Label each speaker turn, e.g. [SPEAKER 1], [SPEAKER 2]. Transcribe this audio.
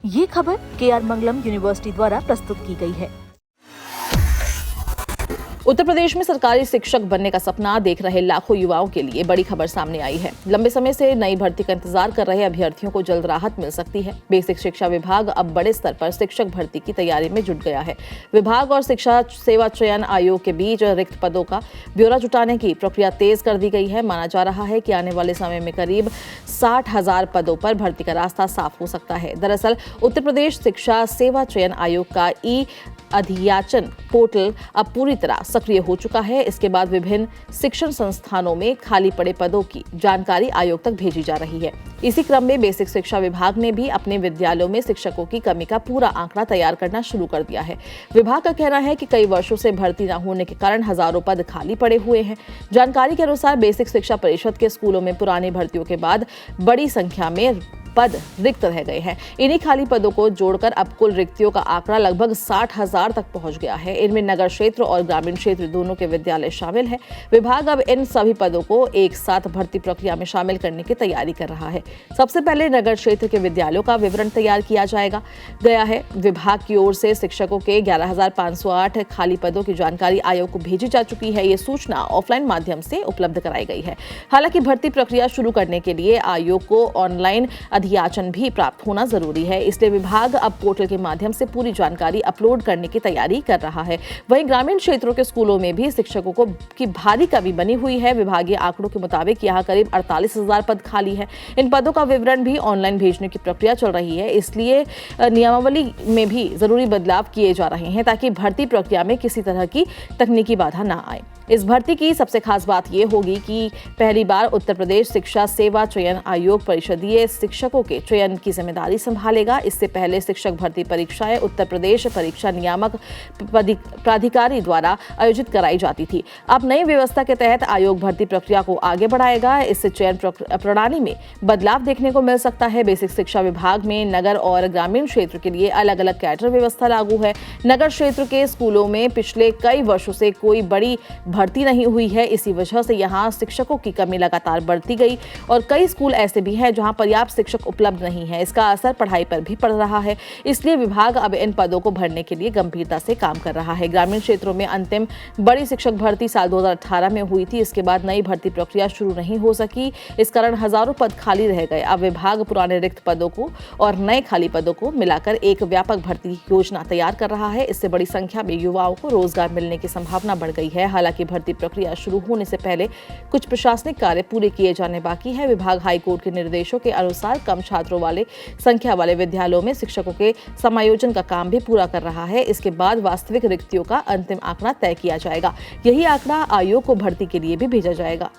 [SPEAKER 1] ये खबर KR मंगलम university द्वारा प्रस्तुत की गई है।
[SPEAKER 2] उत्तर प्रदेश में सरकारी शिक्षक बनने का सपना देख रहे लाखों युवाओं के लिए बड़ी खबर सामने आई है। लंबे समय से नई भर्ती का इंतजार कर रहे अभ्यर्थियों को जल्द राहत मिल सकती है। बेसिक शिक्षा विभाग अब बड़े स्तर पर शिक्षक भर्ती की तैयारी में जुट गया है। विभाग और शिक्षा सेवा चयन आयोग के बीच रिक्त पदों का ब्यौरा जुटाने की प्रक्रिया तेज कर दी गई है। माना जा रहा है कि आने वाले समय में करीब 60,000 पदों पर भर्ती का रास्ता साफ हो सकता है। दरअसल उत्तर प्रदेश शिक्षा सेवा चयन आयोग का ई अधियाचन पोर्टल अब पूरी तरह सक्रिय हो चुका है। इसके बाद विभिन्न शिक्षण संस्थानों में खाली पड़े पदों की जानकारी आयोग तक भेजी जा रही है। इसी क्रम में बेसिक शिक्षा विभाग ने भी अपने विद्यालयों में शिक्षकों की कमी का पूरा आंकड़ा तैयार करना शुरू कर दिया है। विभाग का कहना है कि कई वर्षों से भर्ती न होने के कारण हजारों पद खाली पड़े हुए हैं। जानकारी के अनुसार बेसिक शिक्षा परिषद के स्कूलों में पुरानी भर्तियों के बाद बड़ी संख्या में पद रिक्त रह गए हैं। इन्हीं खाली पदों को जोड़कर अब कुल रिक्तियों का आंकड़ा लगभग 60,000 तक पहुंच गया है। इनमें नगर क्षेत्र और ग्रामीण क्षेत्र दोनों के विद्यालय शामिल हैं। विभाग अब इन सभी पदों को एक साथ भर्ती प्रक्रिया में शामिल करने की तैयारी कर रहा है। सबसे पहले नगर क्षेत्र के विद्यालयों का विवरण तैयार किया गया है। विभाग की ओर से शिक्षकों के 11,508 खाली पदों की जानकारी आयोग को भेजी जा चुकी है। ये सूचना ऑफलाइन माध्यम से उपलब्ध कराई गई है। हालांकि भर्ती प्रक्रिया शुरू करने के लिए आयोग को ऑनलाइन अधियाचन भी प्राप्त होना जरूरी है। इसलिए विभाग अब पोर्टल के माध्यम से पूरी जानकारी अपलोड करने की तैयारी कर रहा है। वहीं ग्रामीण क्षेत्रों के स्कूलों में भी शिक्षकों की भारी कमी बनी हुई है। विभागीय आंकड़ों के मुताबिक यहां करीब 48,000 पद खाली है। इन पदों का विवरण भी ऑनलाइन भेजने की प्रक्रिया चल रही है। इसलिए नियमावली में भी जरूरी बदलाव किए जा रहे हैं ताकि भर्ती प्रक्रिया में किसी तरह की तकनीकी बाधा न आए। इस भर्ती की सबसे खास बात यह होगी कि पहली बार उत्तर प्रदेश शिक्षा सेवा चयन आयोग परिषदीय शिक्षकों के चयन की जिम्मेदारी संभालेगा। इससे पहले शिक्षक भर्ती परीक्षाएं उत्तर प्रदेश परीक्षा नियामक प्राधिकारी द्वारा आयोजित कराई जाती थी। अब नई व्यवस्था के तहत आयोग भर्ती प्रक्रिया को आगे बढ़ाएगा। इससे चयन प्रणाली में बदलाव देखने को मिल सकता है। बेसिक शिक्षा विभाग में नगर और ग्रामीण क्षेत्र के लिए अलग अलग कैडर व्यवस्था लागू है। नगर क्षेत्र के स्कूलों में पिछले कई वर्षों से कोई बड़ी भर्ती नहीं हुई है। इसी वजह से यहाँ शिक्षकों की कमी लगातार बढ़ती गई और कई स्कूल ऐसे भी हैं जहाँ पर्याप्त शिक्षक उपलब्ध नहीं है। इसका असर पढ़ाई पर भी पड़ रहा है। इसलिए विभाग अब इन पदों को भरने के लिए गंभीरता से काम कर रहा है। ग्रामीण क्षेत्रों में अंतिम बड़ी शिक्षक भर्ती साल 2018 में हुई थी। इसके बाद नई भर्ती प्रक्रिया शुरू नहीं हो सकी। इस कारण हजारों पद खाली रह गए। अब विभाग पुराने रिक्त पदों को और नए खाली पदों को मिलाकर एक व्यापक भर्ती योजना तैयार कर रहा है। इससे बड़ी संख्या में युवाओं को रोजगार मिलने की संभावना बढ़ गई है। हालांकि भर्ती प्रक्रिया शुरू होने से पहले कुछ प्रशासनिक कार्य पूरे किए जाने बाकी है। विभाग हाईकोर्ट के निर्देशों के अनुसार कम छात्रों वाले संख्या वाले विद्यालयों में शिक्षकों के समायोजन का काम भी पूरा कर रहा है। इसके बाद वास्तविक रिक्तियों का अंतिम आंकड़ा तय किया जाएगा। यही आंकड़ा आयोग को भर्ती के लिए भी भेजा जाएगा।